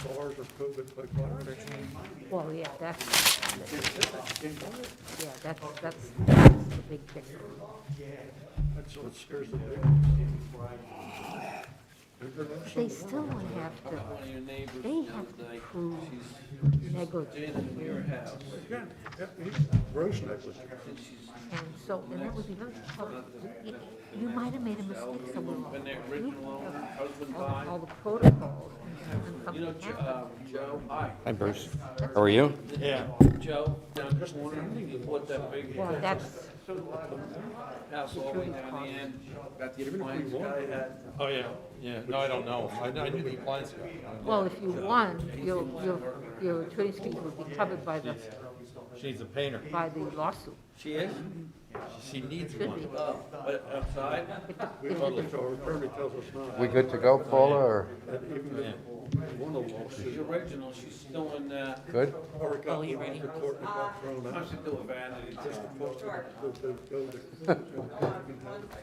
SARS or COVID like virus. Well, yeah, that's the big thing. That's what scares the big. They still have to, they have to prove negligence. Yeah, gross negligence. And so, and that would be very tough. You might have made a mistake somewhere along. You have all the protocols and something happened. Joe, hi. Hi, Bruce. How are you? Joe, I'm just wondering, you put that big Well, that's, house all the way down the end, got the appliance guy had. Oh, yeah, yeah. No, I don't know. I knew the appliance guy. well, if you won, your attorney's fees would be covered by the She needs a painter. lawsuit. She is? She needs Should one. be. But outside? So our attorney tells us not. We good to go, Paula, or That even if one of them She's original, she's still in, good? or it got moved to court and got thrown I out. should do a vanity, just Go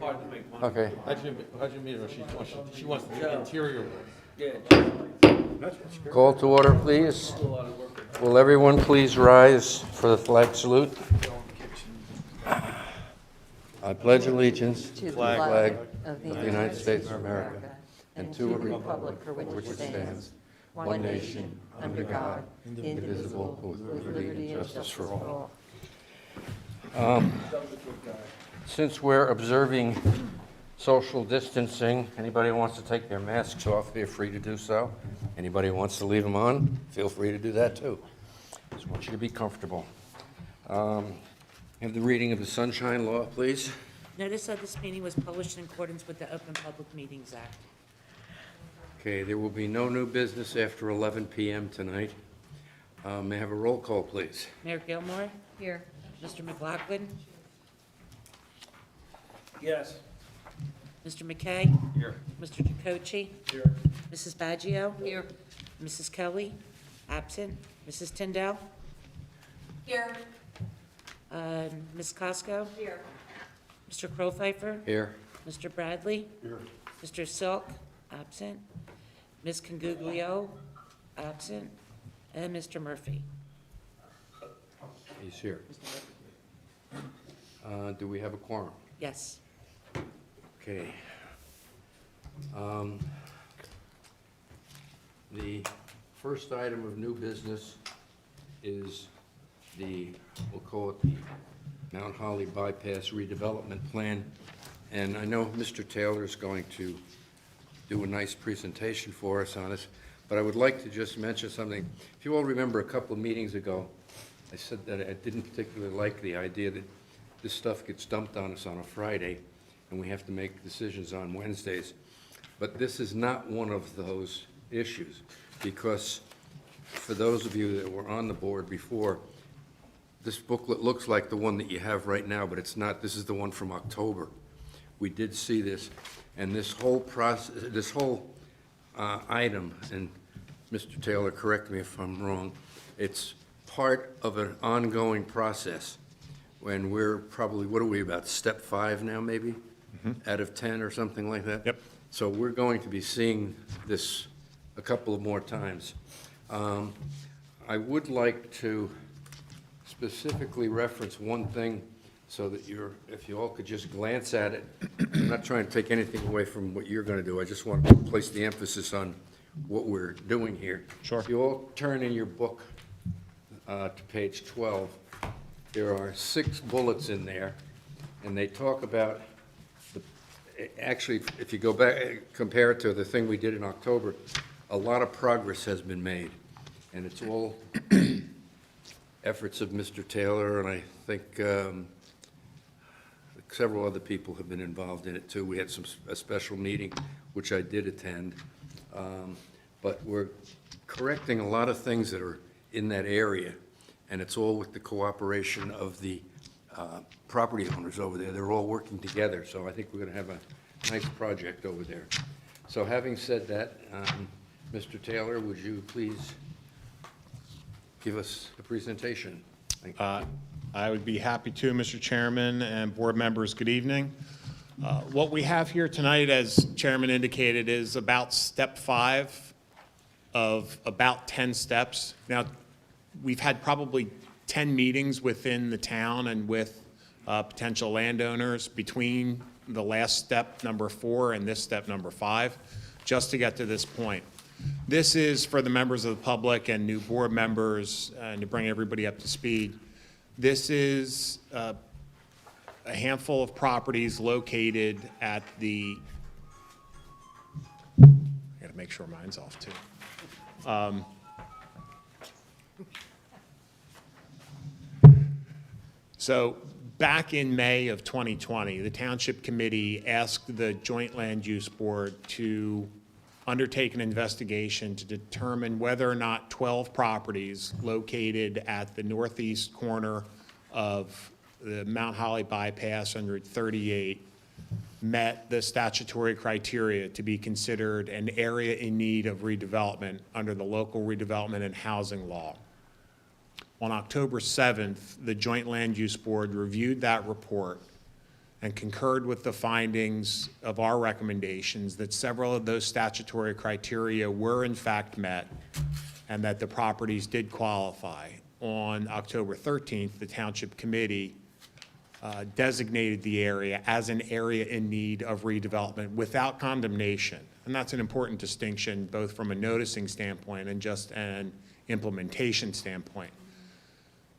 hard to make money. Okay. How'd you meet her? She wants to do interior work. Yeah, That's what's scary. Call to order, please. do a lot of work. Will everyone please rise for the flag salute? I pledge allegiance to the flag of the United States of America and to the republic for which it stands, one nation, under God, indivisible, with liberty and justice for all. Since we're observing social distancing, anybody who wants to take their masks off, feel free to do so. Anybody who wants to leave them on, feel free to do that too. Just want you to be comfortable. Have the reading of the Sunshine Law, please. Notice of this meeting was published in accordance with the Open Public Meetings Act. Okay, there will be no new business after 11 PM tonight. May I have a roll call, please? Mayor Gilmore? Here. Mr. McLaughlin? Yes. Mr. McKay? Here. Mr. Jacochi? Here. Mrs. Baggio? Here. Mrs. Kelly? Absent. Mrs. Tyndall? Here. Ms. Cosco? Here. Mr. Crowpfeiffer? Here. Mr. Bradley? Here. Mr. Silk? Absent. Ms. Conguglio? Absent. And Mr. Murphy? He's here. Do we have a quorum? Yes. Okay. The first item of new business is we'll call it the Mount Holly Bypass Redevelopment Plan. And I know Mr. Taylor is going to do a nice presentation for us on this, but I would like to just mention something. If you all remember a couple of meetings ago, I said that I didn't particularly like the idea that this stuff gets dumped on us on a Friday, and we have to make decisions on Wednesdays. But this is not one of those issues, because for those of you that were on the board before, this booklet looks like the one that you have right now, but it's not. This is the one from October. We did see this, and this whole process, this whole item, and Mr. Taylor, correct me if I'm wrong, it's part of an ongoing process. When we're probably, what are we, about step 5 now, maybe? Out of 10 or something like that? Yep. So we're going to be seeing this a couple of more times. I would like to specifically reference one thing so that if you all could just glance at it. I'm not trying to take anything away from what you're going to do. I just want to place the emphasis on what we're doing here. Sure. If you all turn in your book to page 12, there are 6 bullets in there, and they talk about actually, if you go back, compare it to the thing we did in October, a lot of progress has been made, and it's all efforts of Mr. Taylor, and I think several other people have been involved in it too. We had a special meeting, which I did attend, but we're correcting a lot of things that are in that area, and it's all with the cooperation of the property owners over there. They're all working together, so I think we're going to have a nice project over there. So having said that, Mr. Taylor, would you please give us a presentation? Thank you. I would be happy to, Mr. Chairman and board members, good evening. What we have here tonight, as Chairman indicated, is about step 5 of about 10 steps. Now, we've had probably 10 meetings within the town and with potential landowners between the last step, number 4, and this step, number 5, just to get to this point. This is for the members of the public and new board members, and to bring everybody up to speed. This is a handful of properties located at the, I gotta make sure mine's off too. So back in May of 2020, the Township Committee asked the Joint Land Use Board to undertake an investigation to determine whether or not 12 properties located at the northeast corner of the Mount Holly bypass on Route 38 met the statutory criteria to be considered an area in need of redevelopment under the local redevelopment and housing law. On October 7th, the Joint Land Use Board reviewed that report and concurred with the findings of our recommendations that several of those statutory criteria were in fact met and that the properties did qualify. On October 13th, the Township Committee designated the area as an area in need of redevelopment without condemnation. And that's an important distinction, both from a noticing standpoint and just an implementation standpoint.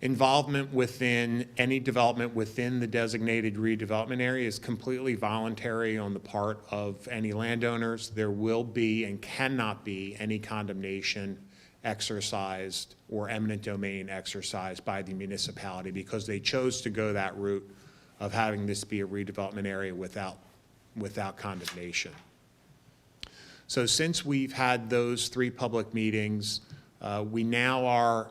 Involvement within any development within the designated redevelopment area is completely voluntary on the part of any landowners. There will be and cannot be any condemnation exercised or eminent domain exercised by the municipality because they chose to go that route of having this be a redevelopment area without condemnation. So since we've had those 3 public meetings, we now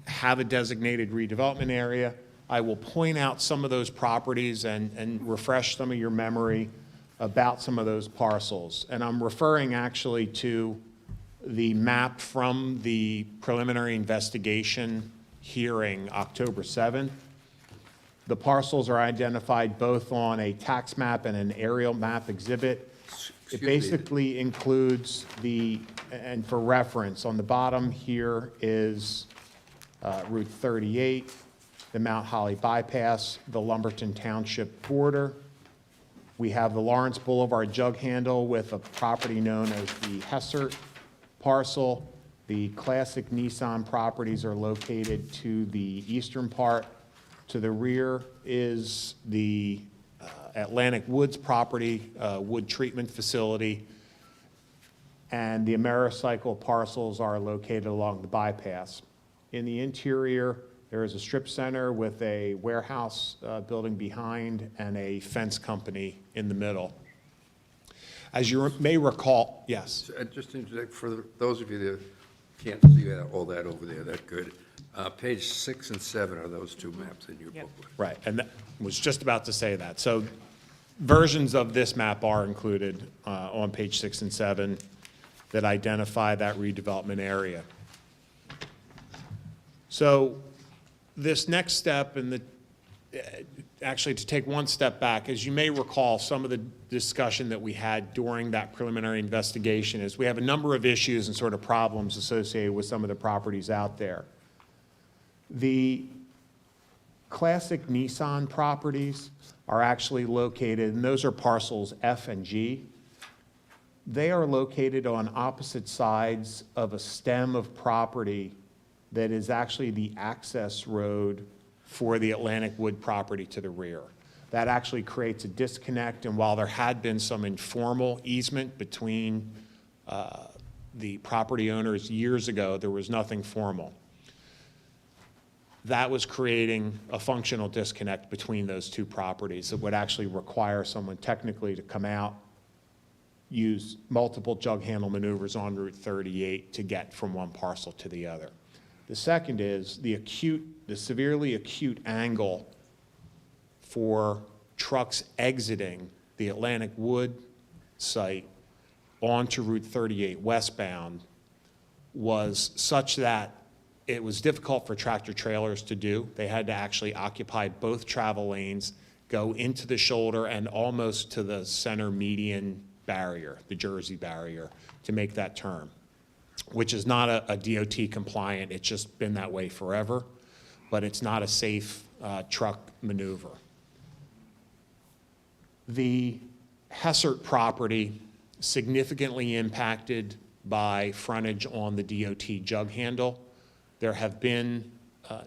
have a designated redevelopment area. I will point out some of those properties and refresh some of your memory about some of those parcels. And I'm referring actually to the map from the preliminary investigation hearing October 7th. The parcels are identified both on a tax map and an aerial map exhibit. It basically includes and for reference, on the bottom here is Route 38, the Mount Holly bypass, the Lumberton Township border. We have the Lawrence Boulevard jug handle with a property known as the Hessert parcel. The classic Nissan properties are located to the eastern part. To the rear is the Atlantic Woods property, wood treatment facility, and the Americycle parcels are located along the bypass. In the interior, there is a strip center with a warehouse building behind and a fence company in the middle. As you may recall, yes? Just to interject, for those of you that can't see all that over there that good, page 6 and 7 are those 2 maps in your booklet. Right, and that was just about to say that. So versions of this map are included on page 6 and 7 that identify that redevelopment area. So this next step, and actually to take one step back, as you may recall, some of the discussion that we had during that preliminary investigation is we have a number of issues and sort of problems associated with some of the properties out there. The classic Nissan properties are actually located, and those are parcels F and G. They are located on opposite sides of a stem of property that is actually the access road for the Atlantic Wood property to the rear. That actually creates a disconnect, and while there had been some informal easement between the property owners years ago, there was nothing formal. That was creating a functional disconnect between those 2 properties that would actually require someone technically to come out, use multiple jug handle maneuvers on Route 38 to get from one parcel to the other. The second is the severely acute angle for trucks exiting the Atlantic Wood site onto Route 38 westbound was such that it was difficult for tractor trailers to do. They had to actually occupy both travel lanes, go into the shoulder and almost to the center median barrier, the Jersey barrier, to make that turn. which is not a DOT compliant. It's just been that way forever, but it's not a safe truck maneuver. The Hessert property significantly impacted by frontage on the DOT jug handle. There have been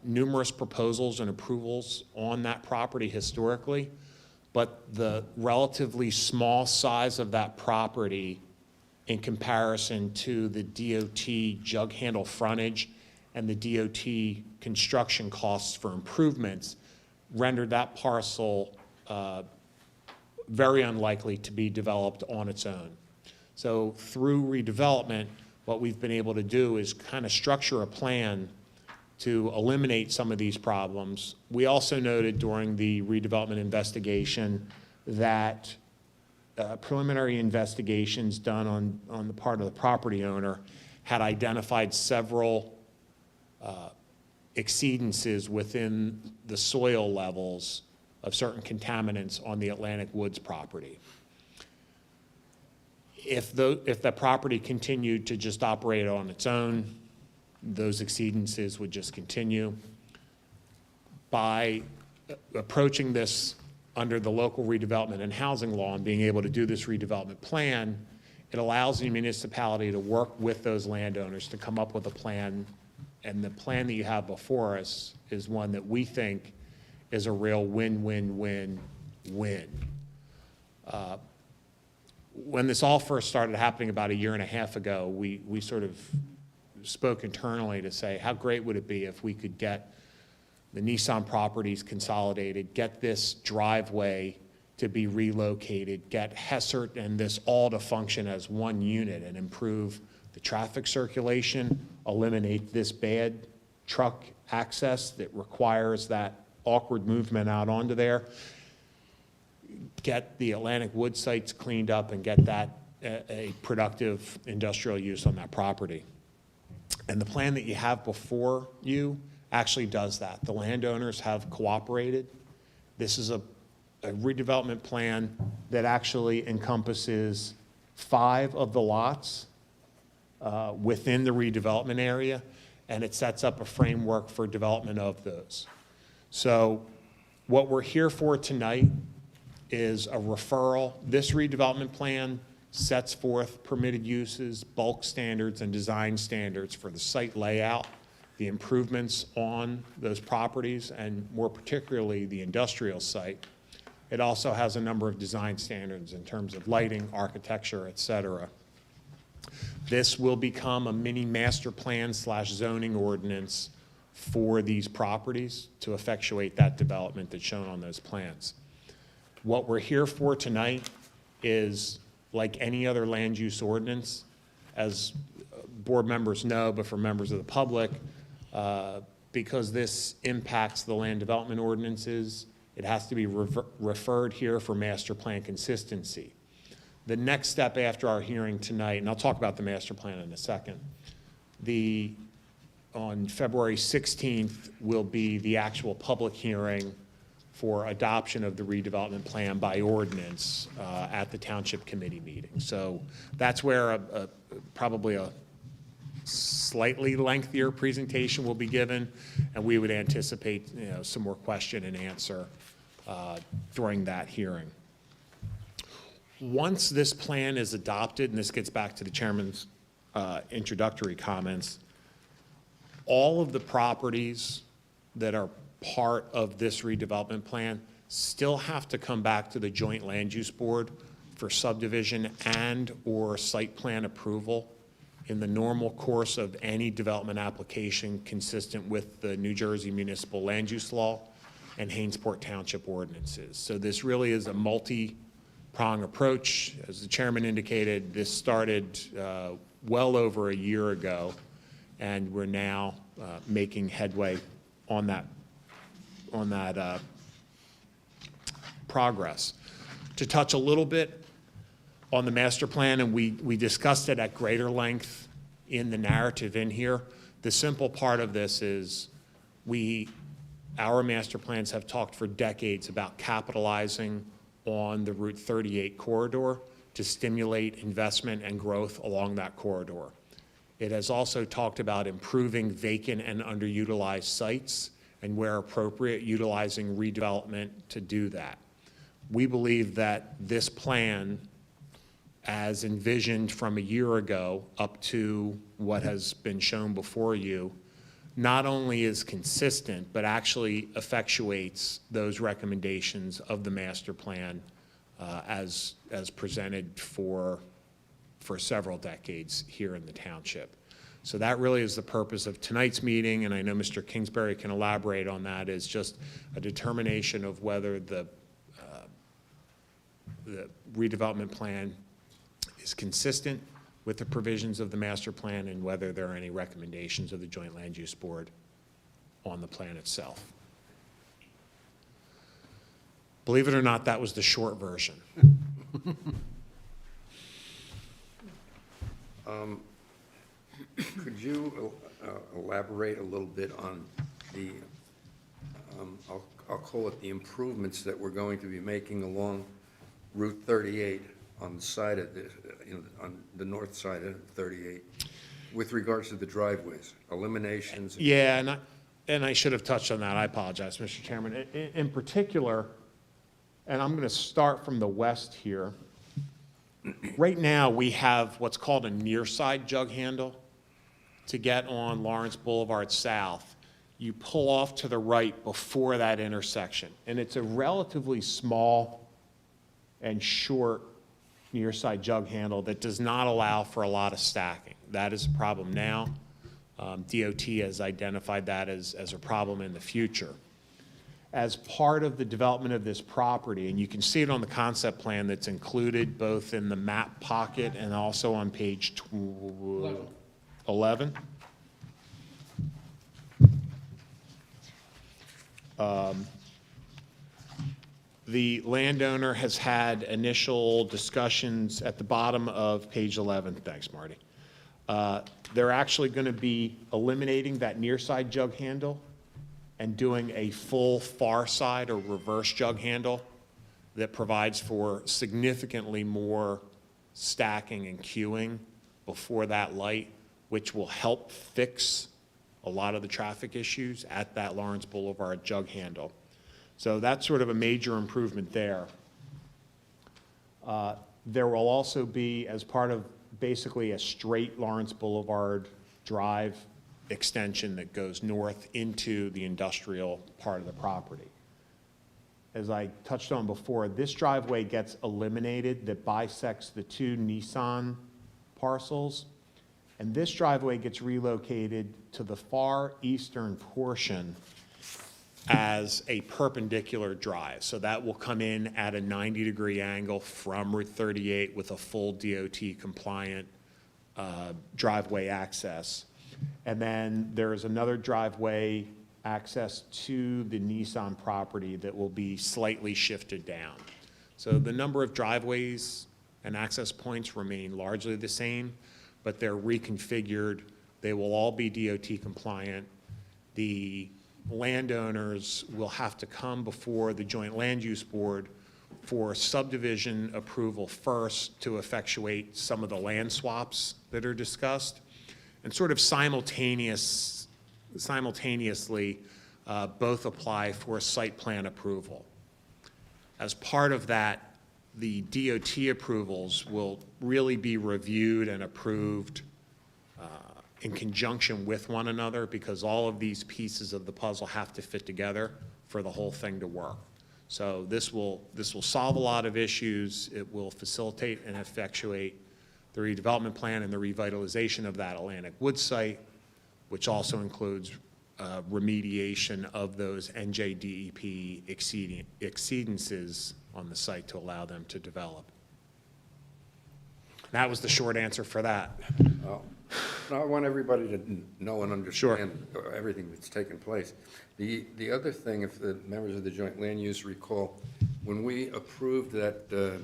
numerous proposals and approvals on that property historically, but the relatively small size of that property in comparison to the DOT jug handle frontage and the DOT construction costs for improvements rendered that parcel very unlikely to be developed on its own. So through redevelopment, what we've been able to do is kind of structure a plan to eliminate some of these problems. We also noted during the redevelopment investigation that preliminary investigations done on the part of the property owner had identified several exceedances within the soil levels of certain contaminants on the Atlantic Woods property. If the property continued to just operate on its own, those exceedances would just continue. By approaching this under the local redevelopment and housing law and being able to do this redevelopment plan, it allows the municipality to work with those landowners to come up with a plan. And the plan that you have before us is one that we think is a real win-win-win-win. When this all first started happening about 1.5 years ago, we sort of spoke internally to say, how great would it be if we could get the Nissan properties consolidated, get this driveway to be relocated, get Hessert and this all to function as one unit and improve the traffic circulation, eliminate this bad truck access that requires that awkward movement out onto there, get the Atlantic Woods sites cleaned up and get that a productive industrial use on that property. And the plan that you have before you actually does that. The landowners have cooperated. This is a redevelopment plan that actually encompasses 5 of the lots within the redevelopment area, and it sets up a framework for development of those. So what we're here for tonight is a referral. This redevelopment plan sets forth permitted uses, bulk standards, and design standards for the site layout, the improvements on those properties, and more particularly the industrial site. It also has a number of design standards in terms of lighting, architecture, et cetera. This will become a mini master plan / zoning ordinance for these properties to effectuate that development that's shown on those plans. What we're here for tonight is, like any other land use ordinance, as board members know, but for members of the public, because this impacts the land development ordinances, it has to be referred here for master plan consistency. The next step after our hearing tonight, and I'll talk about the master plan in a second, on February 16th will be the actual public hearing for adoption of the redevelopment plan by ordinance at the township committee meeting. So that's where probably a slightly lengthier presentation will be given, and we would anticipate some more question and answer during that hearing. Once this plan is adopted, and this gets back to the chairman's introductory comments, all of the properties that are part of this redevelopment plan still have to come back to the Joint Land Use Board for subdivision and/or site plan approval in the normal course of any development application consistent with the New Jersey Municipal Land Use Law and Hainesport Township ordinances. So this really is a multi-prong approach. As the chairman indicated, this started well over 1 year ago, and we're now making headway on that progress. To touch a little bit on the master plan, and we discussed it at greater length in the narrative in here. The simple part of this is our master plans have talked for decades about capitalizing on the Route 38 corridor to stimulate investment and growth along that corridor. It has also talked about improving vacant and underutilized sites, and where appropriate, utilizing redevelopment to do that. We believe that this plan, as envisioned from a year ago up to what has been shown before you, not only is consistent, but actually effectuates those recommendations of the master plan as presented for several decades here in the township. So that really is the purpose of tonight's meeting, and I know Mr. Kingsbury can elaborate on that, is just a determination of whether the redevelopment plan is consistent with the provisions of the master plan and whether there are any recommendations of the Joint Land Use Board on the plan itself. Believe it or not, that was the short version. Could you elaborate a little bit on the, I'll call it the improvements that we're going to be making along Route 38 on the side of the, on the north side of 38, with regards to the driveways, eliminations? Yeah, and I should have touched on that. I apologize, Mr. Chairman. In particular, and I'm going to start from the west here. Right now, we have what's called a near side jug handle to get on Lawrence Boulevard South. You pull off to the right before that intersection, and it's a relatively small and short near side jug handle that does not allow for a lot of stacking. That is a problem now. DOT has identified that as a problem in the future. As part of the development of this property, and you can see it on the concept plan that's included both in the map pocket and also on page 11. The landowner has had initial discussions at the bottom of page 11. Thanks, Marty. They're actually going to be eliminating that near side jug handle and doing a full far side or reverse jug handle that provides for significantly more stacking and queuing before that light, which will help fix a lot of the traffic issues at that Lawrence Boulevard jug handle. So that's sort of a major improvement there. There will also be, as part of basically a straight Lawrence Boulevard drive extension that goes north into the industrial part of the property. As I touched on before, this driveway gets eliminated that bisects the two Nissan parcels, and this driveway gets relocated to the far eastern portion as a perpendicular drive. So that will come in at a 90-degree angle from Route 38 with a full DOT compliant driveway access. And then there is another driveway access to the Nissan property that will be slightly shifted down. So the number of driveways and access points remain largely the same, but they're reconfigured. They will all be DOT compliant. The landowners will have to come before the Joint Land Use Board for subdivision approval first to effectuate some of the land swaps that are discussed, and sort of simultaneously both apply for site plan approval. As part of that, the DOT approvals will really be reviewed and approved in conjunction with one another, because all of these pieces of the puzzle have to fit together for the whole thing to work. So this will solve a lot of issues. It will facilitate and effectuate the redevelopment plan and the revitalization of that Atlantic Woods site, which also includes remediation of those NJDEP exceedances on the site to allow them to develop. That was the short answer for that. Well, I want everybody to know and understand everything that's taken place. The other thing, if the members of the Joint Land Use recall, when we approved that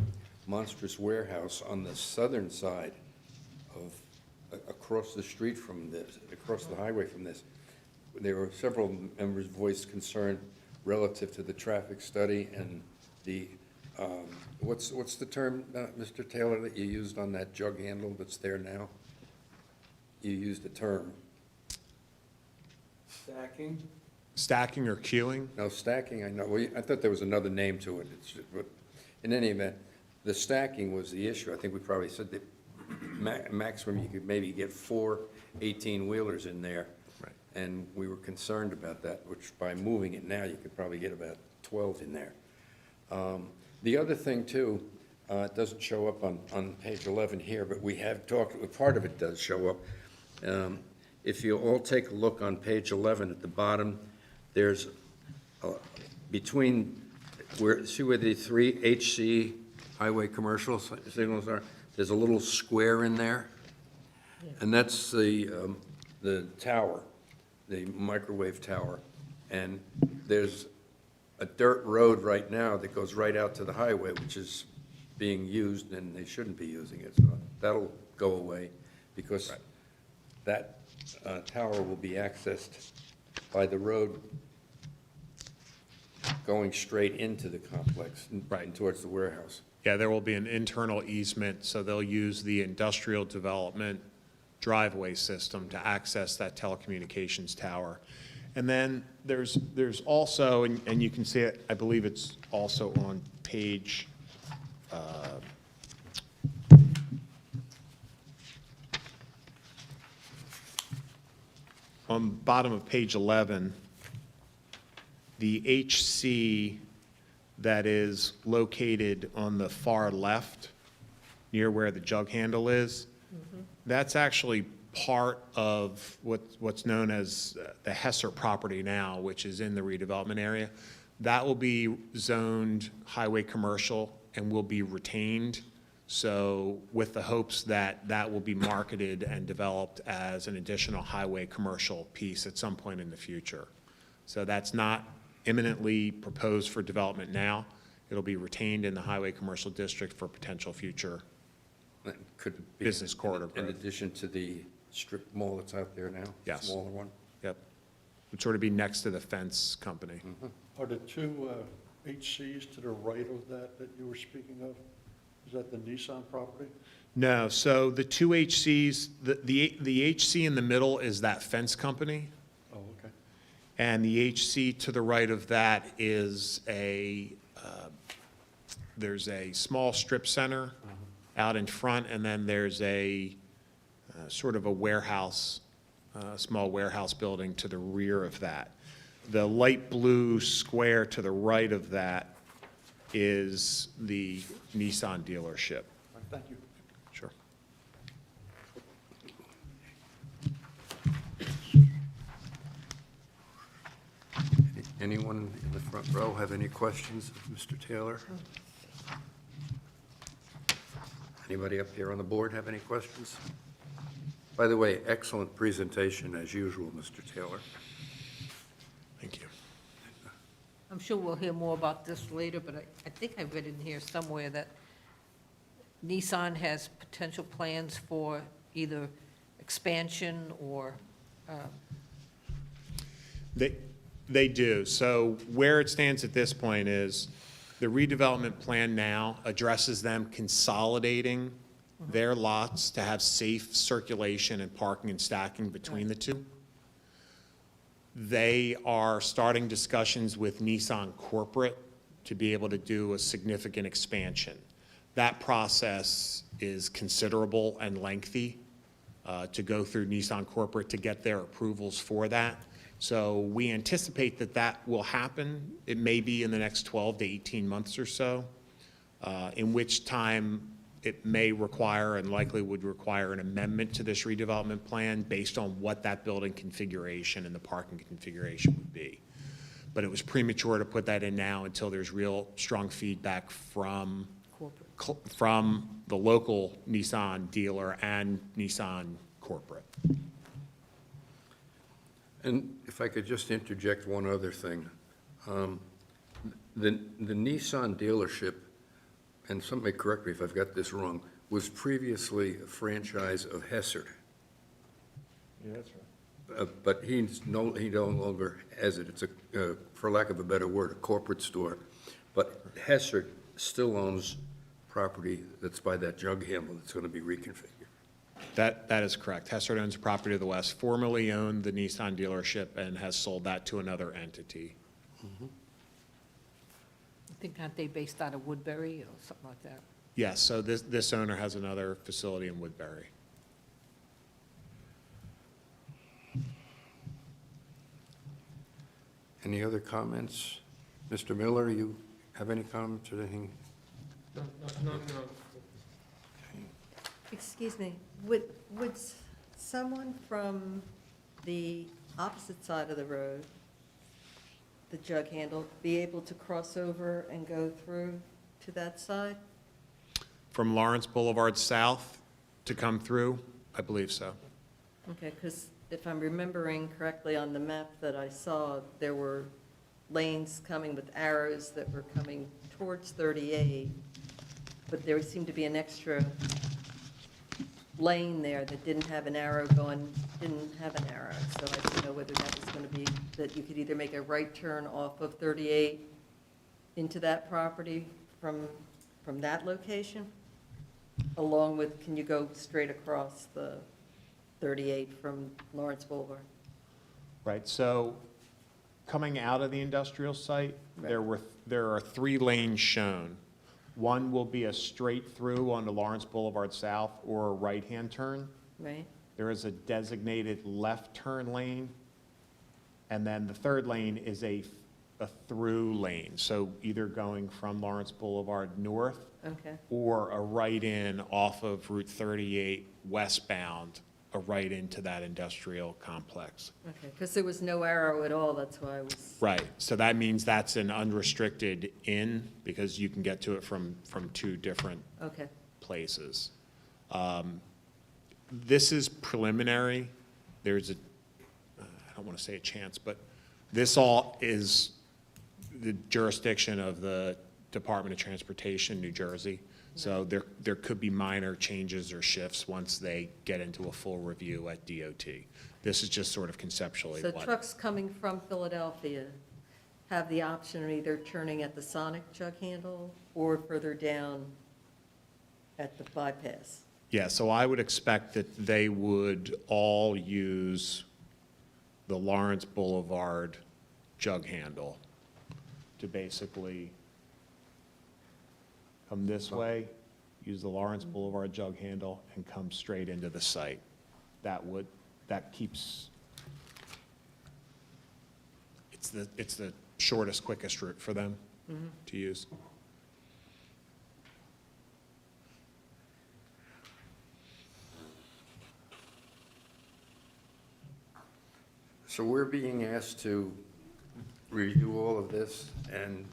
monstrous warehouse on the southern side of, across the street from this, across the highway from this, there were several members voiced concern relative to the traffic study and the, what's the term, Mr. Taylor, that you used on that jug handle that's there now? you used the term. Stacking? Stacking or queuing? No, stacking, I know, well, I thought there was another name to it. But in any event, the stacking was the issue. I think we probably said that maximum, you could maybe get 4 18-wheelers in there. Right. And we were concerned about that, which by moving it now, you could probably get about 12 in there. The other thing, too, it doesn't show up on page 11 here, but we have talked, part of it does show up. If you all take a look on page 11 at the bottom, there's between, see where the 3 HC highway commercial signals are? There's a little square in there, and that's the tower, the microwave tower. And there's a dirt road right now that goes right out to the highway, which is being used, and they shouldn't be using it. So that'll go away, because that tower will be accessed by the road going straight into the complex and towards the warehouse. Yeah, there will be an internal easement, so they'll use the industrial development driveway system to access that telecommunications tower. And then there's also, and you can see it, I believe it's also on page, on the bottom of page 11, the HC that is located on the far left, near where the jug handle is, that's actually part of what's known as the Hesser property now, which is in the redevelopment area. That will be zoned highway commercial and will be retained, so with the hopes that that will be marketed and developed as an additional highway commercial piece at some point in the future. So that's not imminently proposed for development now. It'll be retained in the highway commercial district for potential future That could be business corridor in growth. addition to the strip mall that's out there now? Yes. Smaller one? Yep. Would sort of be next to the fence company. Are the two HCs to the right of that you were speaking of? Is that the Nissan property? No, so the two HCs, the HC in the middle is that fence company, Oh, okay. and the HC to the right of that is there's a small strip center out in front, and then there's a sort of a warehouse, small warehouse building to the rear of that. The light blue square to the right of that is the Nissan dealership. All right, thank you. Sure. Anyone in the front row have any questions of Mr. Taylor? Anybody up here on the board have any questions? By the way, excellent presentation as usual, Mr. Taylor. Thank you. I'm sure we'll hear more about this later, but I think I read in here somewhere that Nissan has potential plans for either expansion or, They do. So where it stands at this point is the redevelopment plan now addresses them consolidating their lots to have safe circulation and parking and stacking between the two. They are starting discussions with Nissan corporate to be able to do a significant expansion. That process is considerable and lengthy to go through Nissan corporate to get their approvals for that. So we anticipate that that will happen. It may be in the next 12 to 18 months or so, in which time it may require and likely would require an amendment to this redevelopment plan based on what that building configuration and the parking configuration would be. But it was premature to put that in now until there's real strong feedback from the local Nissan dealer and Nissan corporate. And if I could just interject one other thing. The Nissan dealership, and somebody correct me if I've got this wrong, was previously a franchise of Hessert. Yeah, that's right. But he no longer has it. It's a, for lack of a better word, a corporate store. But Hessert still owns property that's by that jug handle that's going to be reconfigured. That is correct. Hessert owns a property to the west, formerly owned the Nissan dealership and has sold that to another entity. I think, aren't they based out of Woodbury or something like that? Yes, so this owner has another facility in Woodbury. Any other comments? Mr. Miller, you have any comments or anything? Excuse me, would someone from the opposite side of the road, the jug handle, be able to cross over and go through to that side? From Lawrence Boulevard South to come through, I believe so. Okay, because if I'm remembering correctly on the map that I saw, there were lanes coming with arrows that were coming towards 38, but there seemed to be an extra lane there that didn't have an arrow going, didn't have an arrow. So I didn't know whether that was going to be, that you could either make a right turn off of 38 into that property from that location, along with, can you go straight across the 38 from Lawrence Boulevard? Right, so coming out of the industrial site, there are 3 lanes shown. One will be a straight through onto Lawrence Boulevard South or a right-hand turn. Right? There is a designated left turn lane. And then the third lane is a through lane. So either going from Lawrence Boulevard north Okay, or a right-in off of Route 38 westbound, a right into that industrial complex. okay, because there was no arrow at all, that's why I was, Right, so that means that's an unrestricted in, because you can get to it from 2 different okay, places. This is preliminary. There's I don't want to say a chance, but this all is the jurisdiction of the Department of Transportation, New Jersey. So there could be minor changes or shifts once they get into a full review at DOT. This is just sort of conceptually so what. trucks coming from Philadelphia have the option of either turning at the Sonic jug handle or further down at the bypass? Yeah, so I would expect that they would all use the Lawrence Boulevard jug handle to basically come this way, use the Lawrence Boulevard jug handle, and come straight into the site. That keeps, it's the shortest, quickest route for them to use. So we're being asked to review all of this and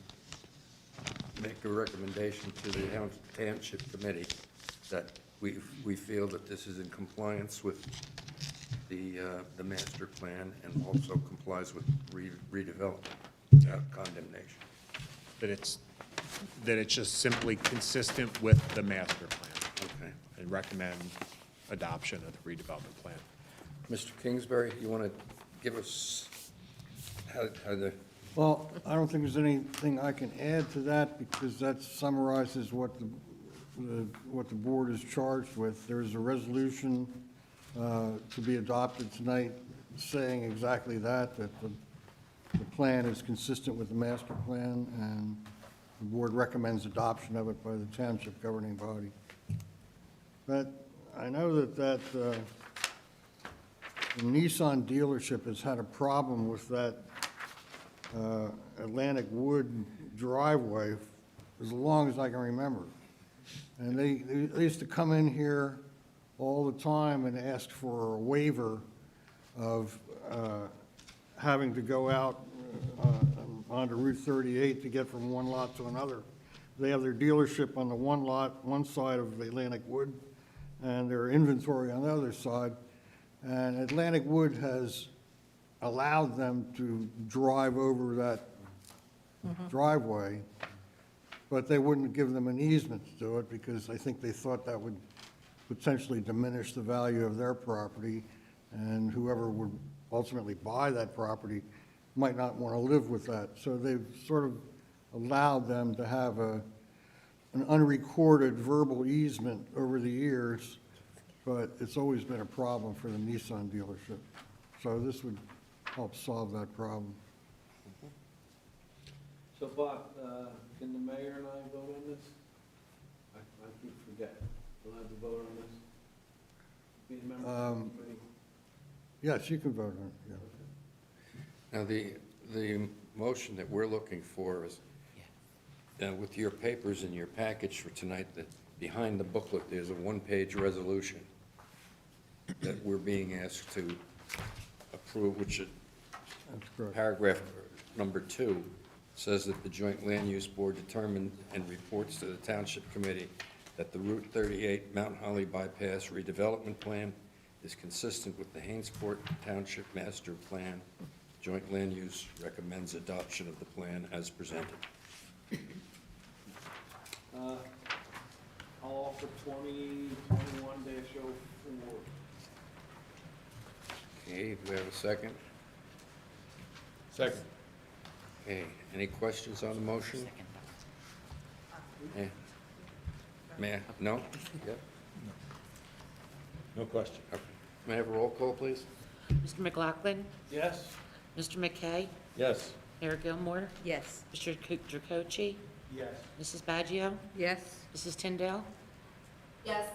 make a recommendation to the Township Committee that we feel that this is in compliance with the master plan and also complies with redevelopment without condemnation. That it's just simply consistent with the master plan, Okay. and recommend adoption of the redevelopment plan. Mr. Kingsbury, you want to give us how the, Well, I don't think there's anything I can add to that, because that summarizes what the board is charged with. There's a resolution to be adopted tonight saying exactly that the plan is consistent with the master plan, and the board recommends adoption of it by the township governing body. But I know that the Nissan dealership has had a problem with that Atlantic Wood driveway as long as I can remember. And they used to come in here all the time and ask for a waiver of having to go out onto Route 38 to get from one lot to another. They have their dealership on the one lot, one side of Atlantic Wood, and their inventory on the other side. And Atlantic Wood has allowed them to drive over that driveway, but they wouldn't give them an easement to do it because I think they thought that would potentially diminish the value of their property, and whoever would ultimately buy that property might not want to live with that. So they've sort of allowed them to have an unrecorded verbal easement over the years but it's always been a problem for the Nissan dealership. So this would help solve that problem. So Bob, can the mayor and I vote on this? I keep forgetting. We'll have to vote on this? Be a member of the committee? Yes, you can vote on it, yeah. Now, the motion that we're looking for is, with your papers in your package for tonight, that behind the booklet, there's a one-page resolution that we're being asked to approve, which That's correct. paragraph number 2 says that the Joint Land Use Board determined and reports to the Township Committee that the Route 38 Mount Holly Bypass redevelopment plan is consistent with the Hainesport Township Master Plan. Joint Land Use recommends adoption of the plan as presented. I'll offer 2021-04. Okay, do we have a second? Second. Okay, any questions on the motion? Eh? May I? No? Yep. No question. Okay. May I have a roll call, please? Mr. McLaughlin, Yes? Mr. McKay, Yes. Mayor Gilmore, Yes. Mr. Dracocci, Yes. Mrs. Baggio, Yes? Mrs. Tyndale, Yes.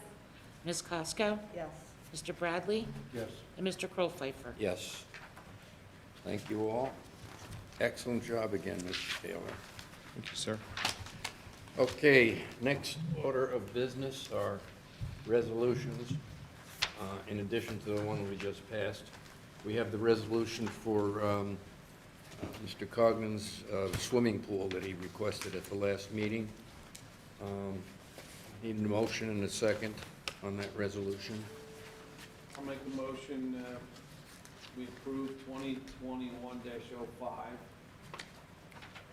Ms. Costco, Yes. Mr. Bradley, Yes. and Mr. Krollpfeiffer. Yes. Thank you all. Excellent job again, Mr. Taylor. Thank you, sir. Okay, next order of business are resolutions. In addition to the one we just passed, we have the resolution for Mr. Cognan's swimming pool that he requested at the last meeting. Need a motion and a second on that resolution. I'll make a motion, we approve 2021-05.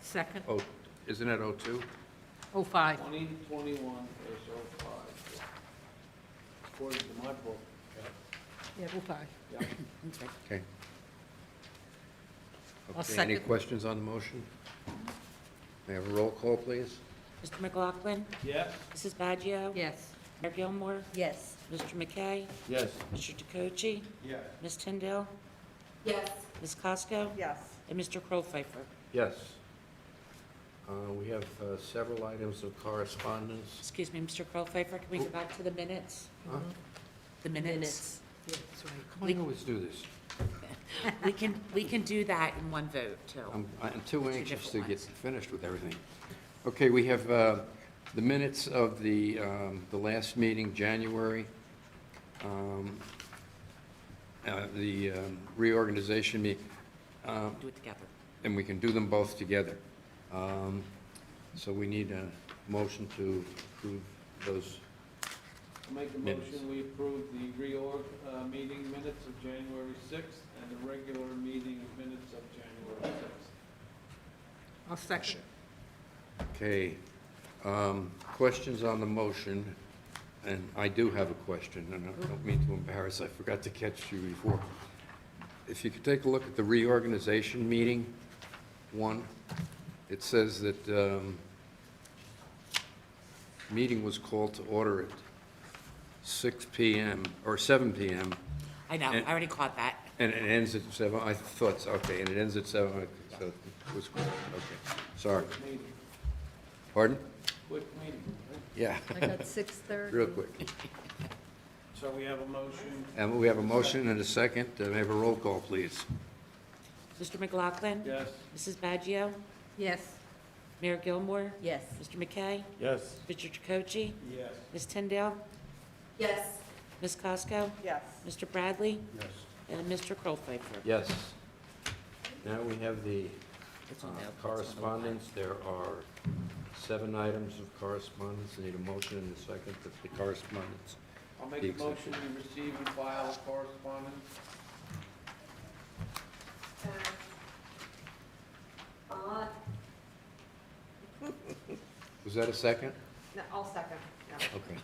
Second? Oh, isn't it 02? 05. 2021-05. According to my book. Yeah, 05. Yeah. That's right. Okay. I'll Okay, any second. questions on the motion? May I have a roll call, please? Mr. McLaughlin, Yes? Mrs. Baggio, Yes. Mayor Gilmore, Yes. Mr. McKay, Yes. Mr. Dracocci, Yes. Ms. Tyndale, Yes. Ms. Costco, Yes. and Mr. Krollpfeiffer. Yes. We have several items of correspondence. Excuse me, Mr. Krollpfeiffer, can we go back to the minutes? Huh? The minutes. Yeah, that's right. Come on, we always do this. We can do that in one vote, too. I'm too anxious to different get ones. finished with everything. Okay, we have the minutes of the last meeting, January, the reorganization meeting, Do it together. and we can do them both together. So we need a motion to approve those. I'll make a Minutes. motion, we approve the reorg meeting minutes of January 6th and the regular meeting minutes of January 6th. I'll second. Okay, questions on the motion, and I do have a question, and I don't mean to embarrass, I forgot to catch you before. If you could take a look at the reorganization meeting, one, it says that meeting was called to order at 6 PM, or 7 PM, I know, I already caught that. and it ends at 7, I thought, so, okay, and it ends at 7, okay, so it was, okay, sorry. Quick meeting, Pardon? quick meeting, right? Yeah, I got 6:30. real quick. So we have a motion, And we have a motion and a second. May I have a roll call, please? Mr. McLaughlin? yes? Mrs. Baggio? Yes. Mayor Gilmore? Yes. Mr. McKay? Yes. Mr. Dracocci? Yes. Ms. Tyndale? Yes. Ms. Costco? Yes. Mr. Bradley? Yes. And Mr. Krollpfeiffer. Yes. Now we have the It's on there. correspondence. There are 7 items of correspondence. I need a motion and a second that the correspondence. I'll make The a motion to receive and file correspondence. Was that a second? No, I'll second. Okay.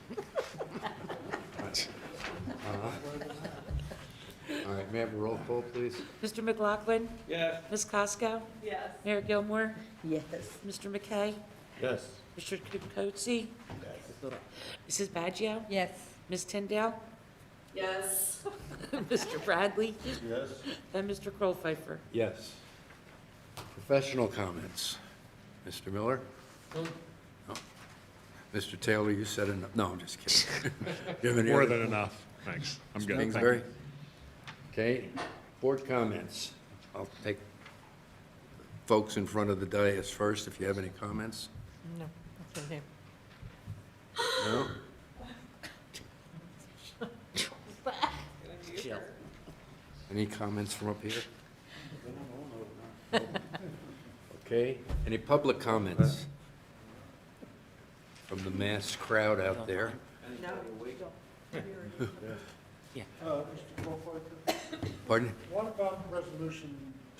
All right, may I have a roll call, please? Mr. McLaughlin? Yes. Ms. Costco? Yes. Mayor Gilmore? Yes. Mr. McKay? Yes. Mr. Dracocci? Mrs. Baggio? Yes. Ms. Tyndale? Yes. Mr. Bradley? Yes. And Mr. Krollpfeifer? Yes. Professional comments. Mr. Miller? No. Mr. Taylor, you said enough. No, I'm just kidding. You have any More other- than enough. Thanks. I'm good. Thank Kingsbury? you. Okay, board comments. I'll take folks in front of the dais first, if you have any comments. No, nothing here. No? Any comments from up here? Okay, any public comments from the mass crowd out there? Mr. Krollpfeifer, Pardon? what about Resolution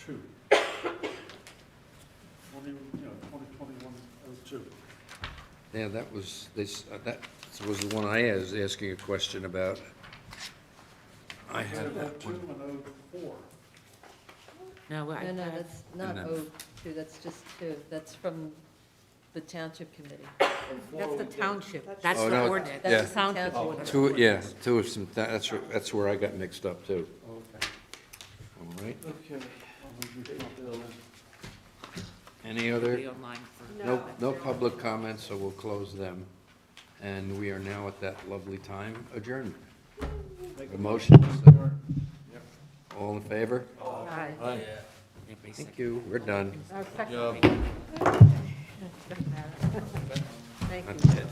2? 2021-02. Yeah, that was, that was the one I was asking a question about. I had that 02 one. and 04. No, I No, no, have, that's not then- O2, that's just 2. That's from the township committee. That's the township. that's Oh, the no, ordinance. yeah. That's the township ordinance. Two of some, that's where I got mixed up too. Okay. All right, Okay. any other? Be online for. No public comments, so we'll close them. And we are now at that lovely time, adjournment. A motion? All in favor? Aye. Thank you, we're done. Thank That's you. it.